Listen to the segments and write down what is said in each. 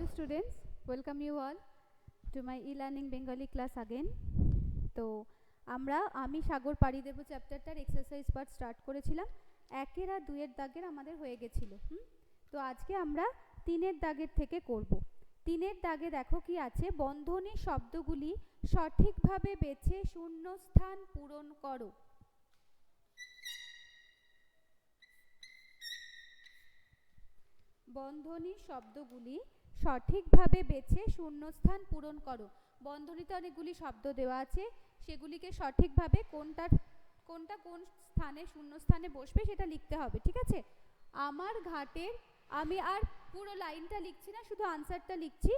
Hello students, welcome you all to my e-learning Bengali class again. তো আমি সাগর পাড়ি দেব চ্যাপ্টারটার exercise part start করেছিলাম। একের আর দুইয়ের দাগের আমাদের হয়ে গেছিল। তো আজকে আমরা তিনের দাগের থেকে করব। তিনের দাগে দেখো কি আছে, বন্ধনী শব্দগুলি সঠিকভাবে বেছে শূন্যস্থান পূরণ করো। বন্ধনী শব্দগুলি সঠিকভাবে বেছে শূন্যস্থান পূরণ করো। বন্ধনীতে অনেকগুলি শব্দ দেওয়া আছে, সেগুলিকে সঠিকভাবে কোনটা কোন স্থানে শূন্যস্থানে বসবে সেটা লিখতে হবে, ঠিক আছে? আমার ঘাটের, আমি আর পুরো লাইনটা লিখছি না, শুধু আনসারটা লিখছি।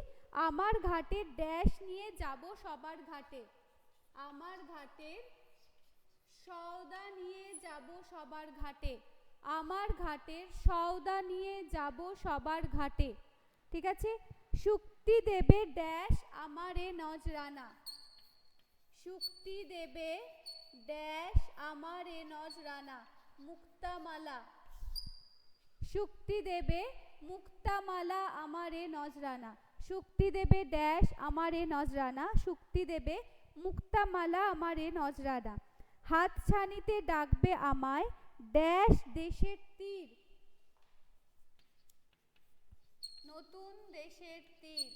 আমার ঘাটের ড্যাশ নিয়ে যাব সবার ঘাটে। আমার ঘাটের সওদা নিয়ে যাব সবার ঘাটে। আমার ঘাটের সওদা নিয়ে যাব সবার ঘাটে, ঠিক আছে? শুক্তি দেবে ড্যাশ আমারে নজরানা। শুক্তি দেবে ড্যাশ আমারে নজরানা। মুক্তামালা। শুক্তি দেবে মুক্তামালা আমারে নজরানা। শুক্তি দেবে ড্যাশ আমারে নজরানা। শুক্তি দেবে মুক্তামালা আমারে নজরানা। হাত ছানিতে ডাকবে আমায় ড্যাশ দেশের তীর। নতুন দেশের তীর।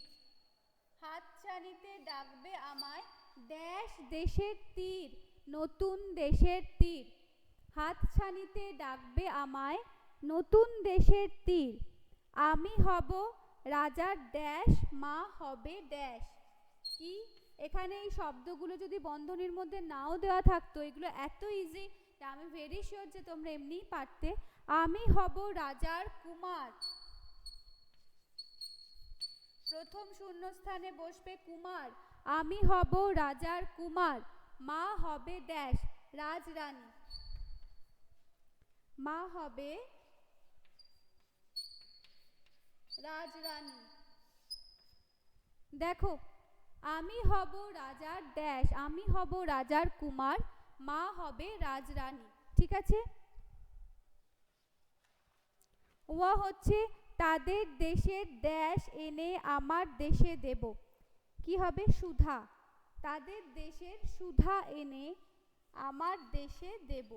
হাত ছানিতে ডাকবে আমায় ড্যাশ দেশের তীর। নতুন দেশের তীর। হাত ছানিতে ডাকবে আমায় নতুন দেশের তীর। আমি হব রাজার ড্যাশ, মা হবে ড্যাশ। কি এখানে এই শব্দগুলো যদি বন্ধনীর মধ্যে নাও দেওয়া থাকতো, এগুলো এত ইজি, আমি ভেরি শিওর যে তোমরা এমনিই পারতে। আমি হব রাজার কুমার। প্রথম শূন্যস্থানে বসবে কুমার। আমি হব রাজার কুমার। মা হবে ড্যাশ, রাজরানী। মা হবে রাজরানী। দেখো, আমি হব রাজার ড্যাশ, আমি হব রাজার কুমার, মা হবে রাজরানী, ঠিক আছে? ওয়া হচ্ছে তাদের দেশের ড্যাশ এনে আমার দেশে দেব। কি হবে? সুধা। তাদের দেশের সুধা এনে আমার দেশে দেব।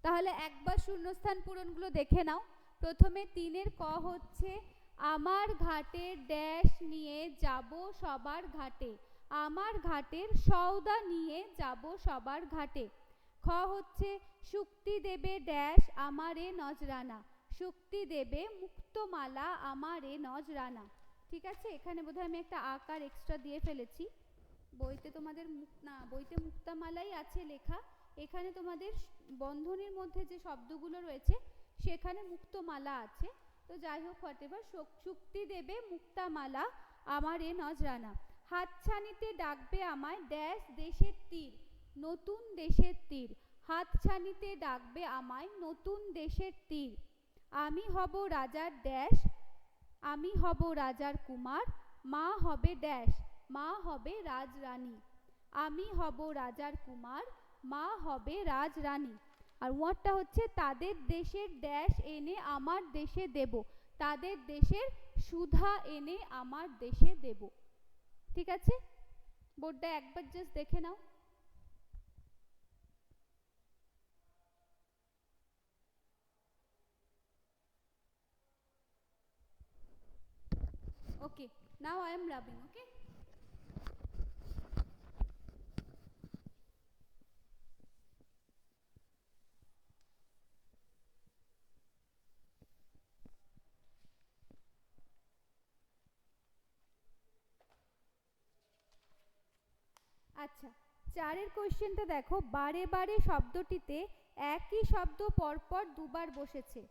তাহলে একবার শূন্যস্থান পূরণগুলো দেখে নাও। প্রথমে তিনের ক হচ্ছে আমার ঘাটের ড্যাশ নিয়ে যাব সবার ঘাটে। আমার ঘাটের সওদা নিয়ে যাব সবার ঘাটে। খ হচ্ছে শুক্তি দেবে ড্যাশ আমারে নজরানা। শুক্তি দেবে মুক্তমালা আমারে নজরানা, ঠিক আছে? এখানে বোধহয় আমি একটা আকার এক্সট্রা দিয়ে ফেলেছি। বইতে তোমাদের বইতে মুক্তামালাই আছে লেখা, এখানে তোমাদের বন্ধনীর মধ্যে যে শব্দগুলো রয়েছে সেখানে মুক্তমালা আছে। তো যাই হোক, হোয়াটএভার, শুক্তি দেবে মুক্তামালা আমারে নজরানা। হাতছানিতে ডাকবে আমায় ড্যাশ দেশের তীর। নতুন দেশের তীর। হাতছানিতে ডাকবে আমায় নতুন দেশের তীর। আমি হব রাজার ড্যাশ, আমি হব রাজার কুমার, মা হবে ড্যাশ, মা হবে রাজরানী। আমি হব রাজার কুমার, মা হবে রাজরানী। আর ওয়ার্ডটা হচ্ছে তাদের দেশের ড্যাশ এনে আমার দেশে দেব। তাদের দেশের সুধা এনে আমার দেশে দেব, ঠিক আছে? বোর্ডটা একবার জাস্ট দেখে নাও। Okay, now I am rubbing, okay? আচ্ছা, চারের কোশ্চেনটা দেখো, বারে বারে শব্দটিতে একই শব্দ পরপর দুবার বসেছে।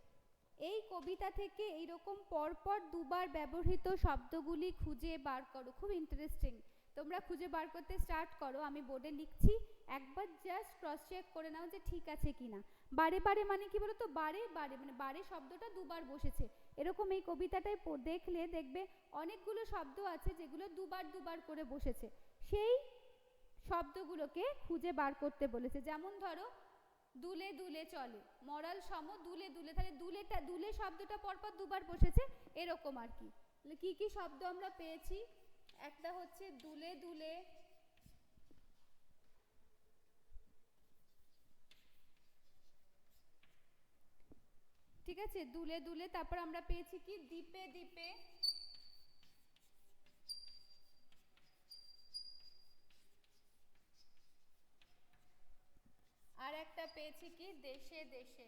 এই কবিতা থেকে এইরকম পরপর দুবার ব্যবহৃত শব্দগুলি খুঁজে বার করো। খুব ইন্টারেস্টিং, তোমরা খুঁজে বার করতে স্টার্ট করো। আমি বোর্ডে লিখছি, একবার জাস্ট ক্রস চেক করে নাও যে ঠিক আছে কিনা। বারে বারে মানে কি বলো তো? বারে বারে মানে বারে শব্দটা দুবার বসেছে। এরকম এই কবিতাটায় দেখলে দেখবে অনেকগুলো শব্দ আছে যেগুলো দুবার দুবার করে বসেছে। সেই শব্দগুলোকে খুঁজে বার করতে বলেছে। যেমন ধরো, দুলে দুলে চলে, মরাল সম দুলে দুলে, তাহলে দুলেটা দুলে শব্দটা পরপর দুবার বসেছে এরকম আর কি। কি কি শব্দ আমরা পেয়েছি, একটা হচ্ছে দুলে দুলে, ঠিক আছে, দুলে দুলে, তারপর আমরা পেয়েছি কি দ্বীপে দ্বীপে, আর একটা পেয়েছি কি দেশে দেশে।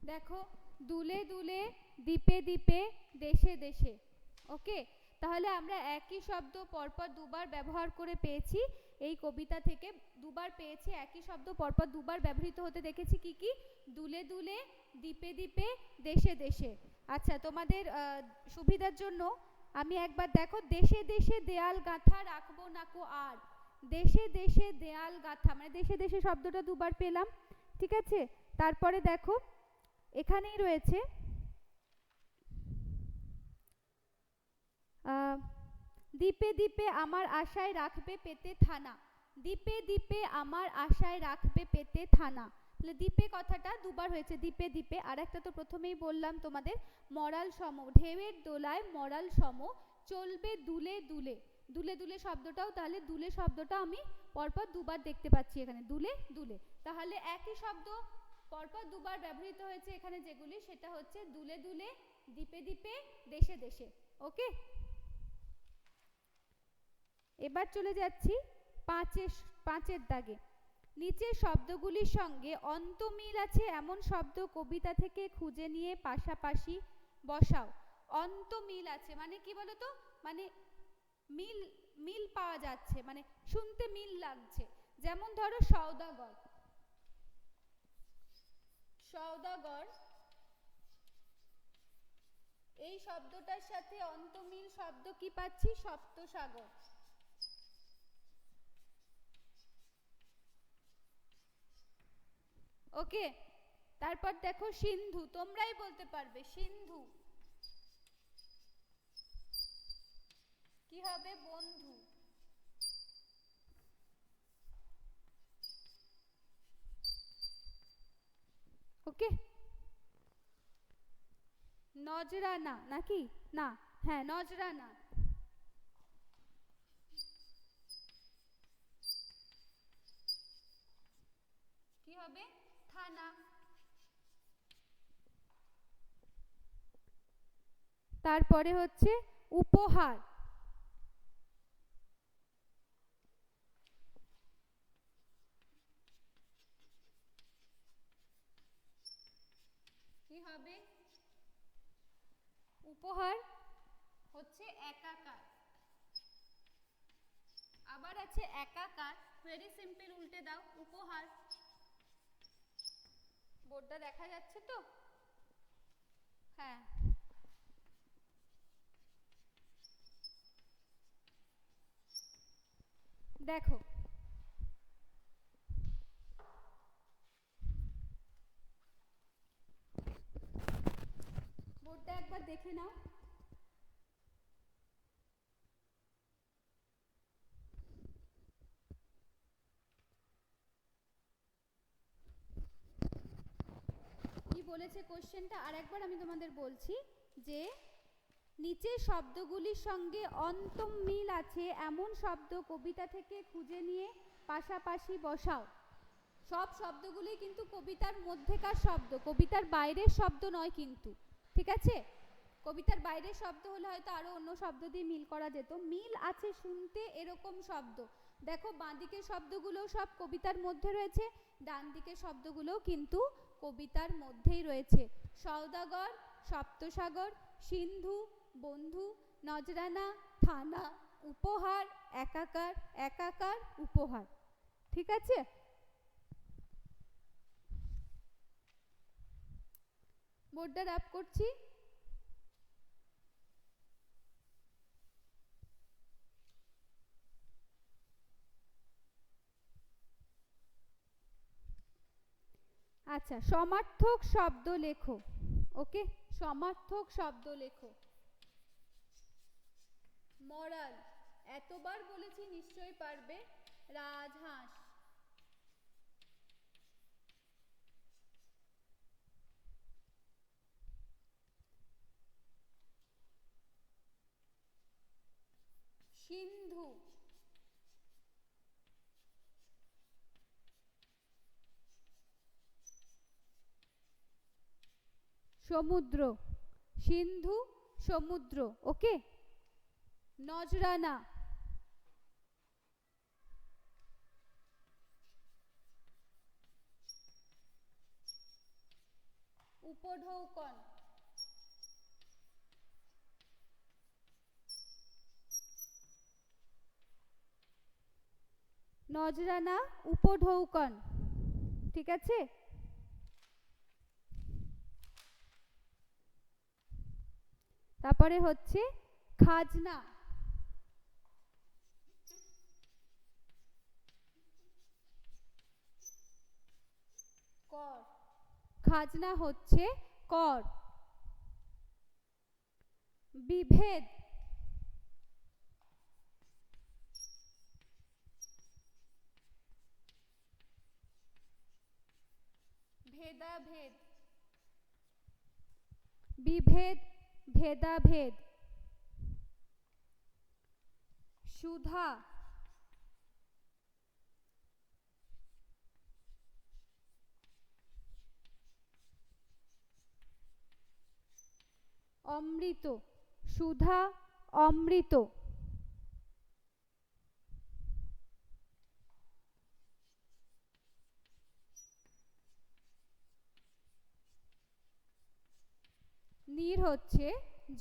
দেখো দুলে দুলে, দ্বীপে দ্বীপে, দেশে দেশে। ওকে, তাহলে আমরা একই শব্দ পরপর দুবার ব্যবহার করে পেয়েছি, এই কবিতা থেকে দুবার পেয়েছি একই শব্দ পরপর দুবার ব্যবহৃত হতে দেখেছি। কি কি, দুলে দুলে, দ্বীপে দ্বীপে, দেশে দেশে। আচ্ছা, তোমাদের সুবিধার জন্য আমি একবার দেখো, দেশে দেশে দেয়াল গাঁথা রাখবো নাকো আর, দেশে দেশে দেয়াল গাঁথা, মানে দেশে দেশে শব্দটা দুবার পেলাম, ঠিক আছে। তারপরে দেখো এখানেই রয়েছে দ্বীপে দ্বীপে আমার আশায় রাখবে পেতে থানা, দ্বীপে দ্বীপে আমার আশায় রাখবে পেতে থানা, তাহলে দ্বীপে কথাটা দুবার হয়েছে, দ্বীপে দ্বীপে। আর একটা তো প্রথমেই বললাম তোমাদের, মরাল সম, ঢেউয়ের দোলায় মরাল সম চলবে দুলে দুলে, দুলে দুলে শব্দটাও, তাহলে দুলে শব্দটা আমি পরপর দুবার দেখতে পাচ্ছি এখানে, দুলে দুলে। তাহলে একই শব্দ পরপর দুবার ব্যবহৃত হয়েছে এখানে যেগুলি, সেটা হচ্ছে দুলে দুলে, দ্বীপে দ্বীপে, দেশে দেশে। ওকে, এবার চলে যাচ্ছি পাঁচের দাগে। নিচের শব্দগুলির সঙ্গে অন্তমিল আছে এমন শব্দ কবিতা থেকে খুঁজে নিয়ে পাশাপাশি বসাও। অন্তমিল আছে মানে কি বলতো, মানে মিল মিল পাওয়া যাচ্ছে, মানে শুনতে মিল লাগছে। যেমন ধরো সওদাগর, সওদাগর এই শব্দটার সাথে অন্তমিল শব্দ কি পাচ্ছি, সপ্তসাগর। ওকে, তারপর দেখো সিন্ধু, তোমরাই বলতে পারবে সিন্ধু কি হবে, বন্ধু। ওকে, নজরানা নাকি, না, হ্যাঁ নজরানা, কি হবে, থানা। তারপরে হচ্ছে উপহার, কি হবে, উপহার হচ্ছে একাকার। আবার আছে একাকার, ভেরি সিম্পল, উল্টে দাও, উপহার। বোর্ডটা দেখা যাচ্ছে তো, হ্যাঁ। দেখো বোর্ডটা একবার দেখে নাও। কি বলেছে কোশ্চেনটা আর একবার আমি তোমাদের বলছি, যে নিচের শব্দগুলির সঙ্গে অন্তম মিল আছে এমন শব্দ কবিতা থেকে খুঁজে নিয়ে পাশাপাশি বসাও। সব শব্দগুলি কিন্তু কবিতার মধ্যেকার শব্দ, কবিতার বাইরের শব্দ নয় কিন্তু, ঠিক আছে। কবিতার বাইরের শব্দ হলে হয়তো আরো অন্য শব্দ দিয়ে মিল করা যেত, মিল আছে শুনতে এরকম শব্দ। দেখো বাঁদিকের শব্দগুলো সব কবিতার মধ্যে রয়েছে, ডান দিকের শব্দগুলোও কিন্তু কবিতার মধ্যেই রয়েছে। সওদাগর, সপ্তসাগর, সিন্ধু, বন্ধু, নজরানা, থানা, উপহার, একাকার, একাকার, উপহার, ঠিক আছে। বোর্ডটা রাপ করছি। আচ্ছা, সমার্থক শব্দ লেখো। ওকে, সমার্থক শব্দ লেখো। মরাল এতবার বলেছি নিশ্চয়ই পারবে। রাজহাঁস। সিন্ধু। সমুদ্র। সিন্ধু সমুদ্র। ওকে। নজরানা। উপঢৌকন। নজরানা উপঢৌকন। ঠিক আছে। তারপরে হচ্ছে খাজনা। কর। খাজনা হচ্ছে কর। বিভেদ। ভেদাভেদ। বিভেদ ভেদাভেদ। সুধা। অমৃত। সুধা অমৃত। নীর হচ্ছে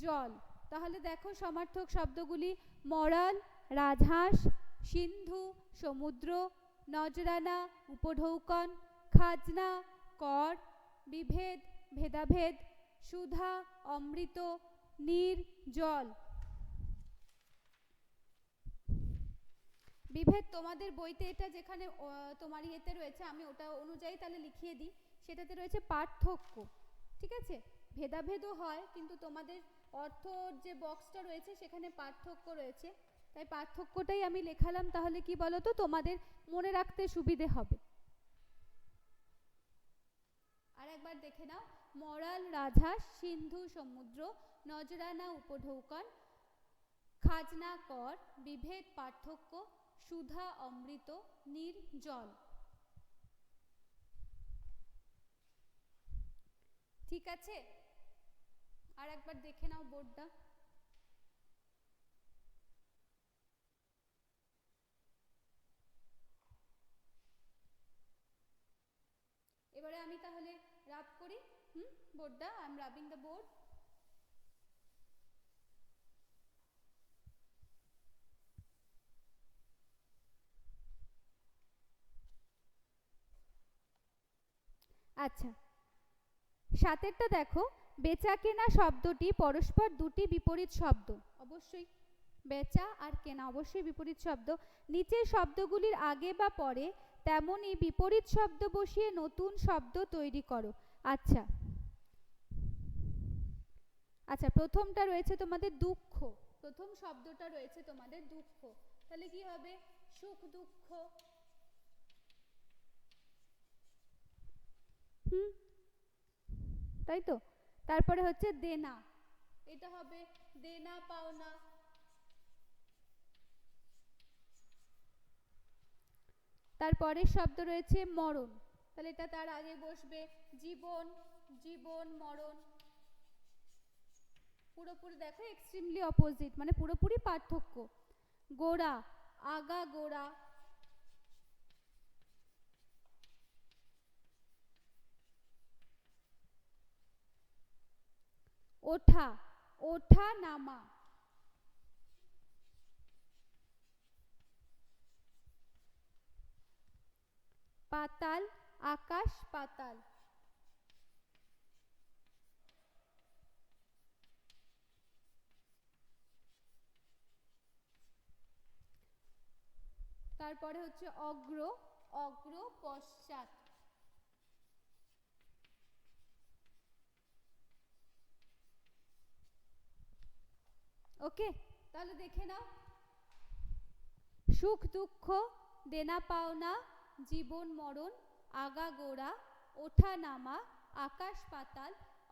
জল। তাহলে দেখো সমার্থক শব্দগুলি মরাল, রাজহাঁস, সিন্ধু সমুদ্র, নজরানা উপঢৌকন, খাজনা কর, বিভেদ ভেদাভেদ, সুধা অমৃত, নীর জল। বিভেদ তোমাদের বইতে এটা যেখানে তোমার ইয়েতে রয়েছে, আমি ওটা অনুযায়ী তাহলে লিখিয়ে দিই। সেটাতে রয়েছে পার্থক্য। ঠিক আছে। ভেদাভেদও হয়, কিন্তু তোমাদের অর্থ যে বক্সটা রয়েছে সেখানে পার্থক্য রয়েছে, তাই পার্থক্যটাই আমি লেখালাম। তাহলে কি বলো তো, তোমাদের মনে রাখতে সুবিধে হবে। আর একবার দেখে নাও। মরাল রাজহাঁস, সিন্ধু সমুদ্র, নজরানা উপঢৌকন, খাজনা কর, বিভেদ পার্থক্য, সুধা অমৃত, নীর জল। ঠিক আছে। আর একবার দেখে নাও বোর্ডটা। এবারে আমি তাহলে রাব করি বোর্ডটা। I am rubbing the board. আচ্ছা, সাতেরটা দেখো। বেচা কেনা শব্দটি পরস্পর দুটি বিপরীত শব্দ। অবশ্যই বেচা আর কেনা অবশ্যই বিপরীত শব্দ। নিচের শব্দগুলির আগে বা পরে তেমনই বিপরীত শব্দ বসিয়ে নতুন শব্দ তৈরি করো। আচ্ছা আচ্ছা, প্রথমটা রয়েছে তোমাদের দুঃখ। প্রথম শব্দটা রয়েছে তোমাদের দুঃখ। তাহলে কি হবে? সুখ দুঃখ। তাই তো। তারপরে হচ্ছে দেনা। এটা হবে দেনা পাওনা। তারপরের শব্দ রয়েছে মরণ। তাহলে এটা তার আগে বসবে জীবন। জীবন মরণ। পুরোপুরি দেখো এক্সট্রিমলি অপোজিট, মানে পুরোপুরি পার্থক্য। গোড়া, আগা গোড়া। ওঠা, ওঠা নামা। পাতাল, আকাশ পাতাল। তারপরে হচ্ছে অগ্র, অগ্র পশ্চাৎ। ওকে, তাহলে দেখে নাও। সুখ দুঃখ, দেনা পাওনা, জীবন মরণ, আগা গোড়া, ওঠা নামা, আকাশ পাতাল,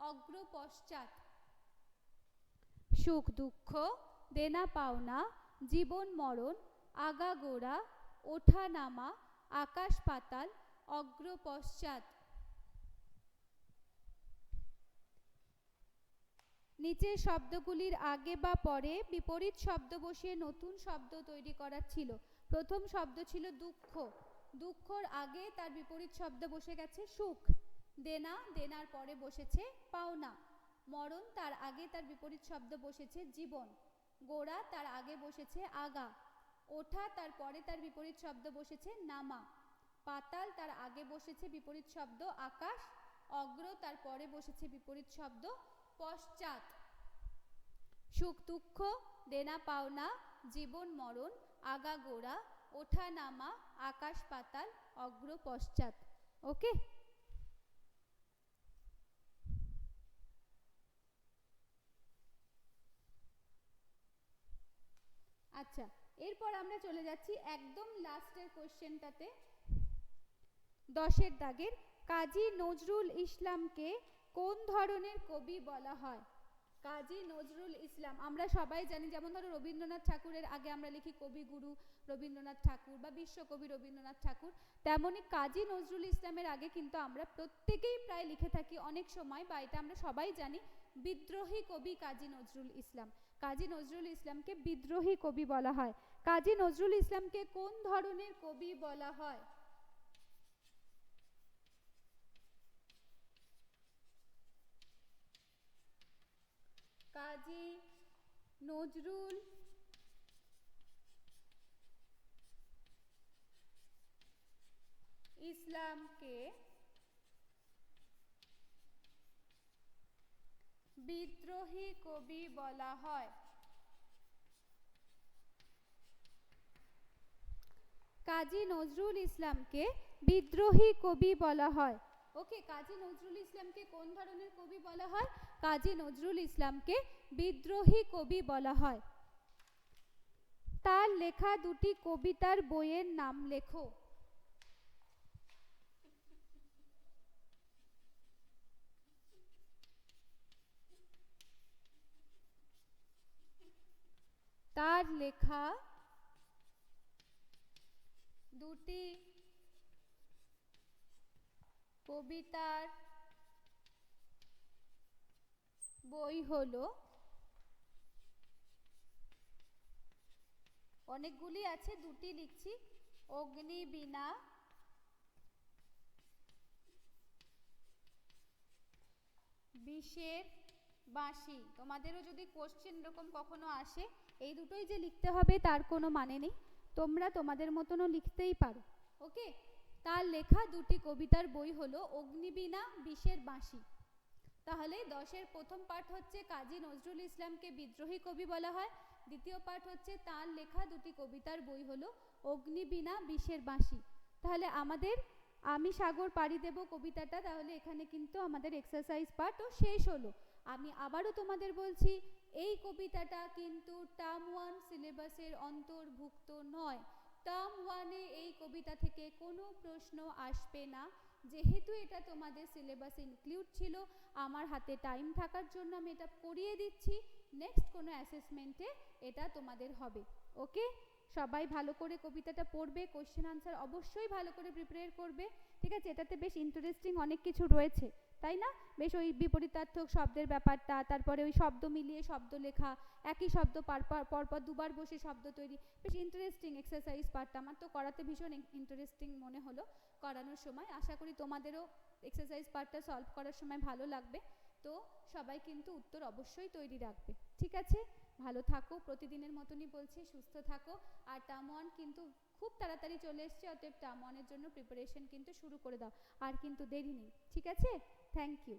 অগ্র পশ্চাৎ। সুখ দুঃখ, দেনা পাওনা, জীবন মরণ, আগা গোড়া, ওঠা নামা, আকাশ পাতাল, অগ্র পশ্চাৎ। নিচের শব্দগুলির আগে বা পরে বিপরীত শব্দ বসিয়ে নতুন শব্দ তৈরি করার ছিল। প্রথম শব্দ ছিল দুঃখ, দুঃখর আগে তার বিপরীত শব্দ বসে গেছে সুখ। দেনা, দেনার পরে বসেছে পাওনা। মরণ, তার আগে তার বিপরীত শব্দ বসেছে জীবন। গোড়া, তার আগে বসেছে আগা। ওঠা, তার পরে তার বিপরীত শব্দ বসেছে নামা। পাতাল, তার আগে বসেছে বিপরীত শব্দ আকাশ। অগ্র, তার পরে বসেছে বিপরীত শব্দ পশ্চাৎ। সুখ দুঃখ, দেনা পাওনা, জীবন মরণ, আগা গোড়া, ওঠা নামা, আকাশ পাতাল, অগ্র পশ্চাৎ। ওকে, আচ্ছা, এরপর আমরা চলে যাচ্ছি একদম লাস্টের কোশ্চেনটাতে, 10-এর দাগের। কাজী নজরুল ইসলামকে কোন ধরনের কবি বলা হয়? কাজী নজরুল ইসলাম, আমরা সবাই জানি, যেমন ধরো রবীন্দ্রনাথ ঠাকুরের আগে আমরা লিখি কবিগুরু রবীন্দ্রনাথ ঠাকুর বা বিশ্বকবি রবীন্দ্রনাথ ঠাকুর, তেমনই কাজী নজরুল ইসলামের আগে কিন্তু আমরা প্রত্যেকেই প্রায় লিখে থাকি অনেক সময়, বা এটা আমরা সবাই জানি, বিদ্রোহী কবি কাজী নজরুল ইসলাম। কাজী নজরুল ইসলামকে বিদ্রোহী কবি বলা হয়। কাজী নজরুল ইসলামকে কোন ধরনের কবি বলা হয়? কাজী নজরুল ইসলামকে বিদ্রোহী কবি বলা হয়। কাজী নজরুল ইসলামকে বিদ্রোহী কবি বলা হয়। ওকে, কাজী নজরুল ইসলামকে কোন ধরনের কবি বলা হয়? কাজী নজরুল ইসলামকে বিদ্রোহী কবি বলা হয়। তার লেখা দুটি কবিতার বইয়ের নাম লেখো। তার লেখা দুটি কবিতার বই হলো, অনেকগুলি আছে, দুটি লিখছি, অগ্নিবীণা বিষের বাঁশি। তোমাদেরও যদি কোশ্চেন এরকম কখনো আসে, এই দুটোই যে লিখতে হবে তার কোনো মানে নেই, তোমরা তোমাদের মতনও লিখতেই পারো। ওকে, তার লেখা দুটি কবিতার বই হলো অগ্নিবীণা বিষের বাঁশি। তাহলে 10-এর প্রথম পার্ট হচ্ছে কাজী নজরুল ইসলামকে বিদ্রোহী কবি বলা হয়, দ্বিতীয় পার্ট হচ্ছে তার লেখা দুটি কবিতার বই হলো অগ্নিবীণা বিষের বাঁশি। তাহলে আমাদের আমি সাগর পাড়ি দেব কবিতাটা, তাহলে এখানে কিন্তু আমাদের এক্সারসাইজ পার্টও শেষ হলো। আমি আবারও তোমাদের বলছি, এই কবিতাটা কিন্তু টার্ম 1 সিলেবাসের অন্তর্ভুক্ত নয়। টার্ম 1-এ এই কবিতা থেকে কোনো প্রশ্ন আসবে না, যেহেতু এটা তোমাদের সিলেবাসে ইনক্লুড ছিল। আমার হাতে টাইম থাকার জন্য আমি এটা করিয়ে দিচ্ছি, নেক্সট কোনো অ্যাসেসমেন্টে এটা তোমাদের হবে। ওকে, সবাই ভালো করে কবিতাটা পড়বে, কোশ্চেন আনসার অবশ্যই ভালো করে প্রিপেয়ার করবে, ঠিক আছে? এটাতে বেশ ইন্টারেস্টিং অনেক কিছু রয়েছে, তাই না? বেশ ওই বিপরীতার্থক শব্দের ব্যাপারটা, তারপরে ওই শব্দ মিলিয়ে শব্দ লেখা, একই শব্দ পরপর দুবার বসে শব্দ তৈরি, বেশ ইন্টারেস্টিং এক্সারসাইজ পার্টটা। আমার তো করাতে ভীষণ ইন্টারেস্টিং মনে হলো করানোর সময়। আশা করি তোমাদেরও এক্সারসাইজ পার্টটা সলভ করার সময় ভালো লাগবে। তো সবাই কিন্তু উত্তর অবশ্যই তৈরি রাখবে, ঠিক আছে? ভালো থাকো, প্রতিদিনের মতনই বলছি, সুস্থ থাকো। আর টার্ম 1 কিন্তু খুব তাড়াতাড়ি চলে এসছে, অতএব টার্ম 1-এর জন্য প্রিপারেশন কিন্তু শুরু করে দাও, আর কিন্তু দেরি নেই, ঠিক আছে? Thank you.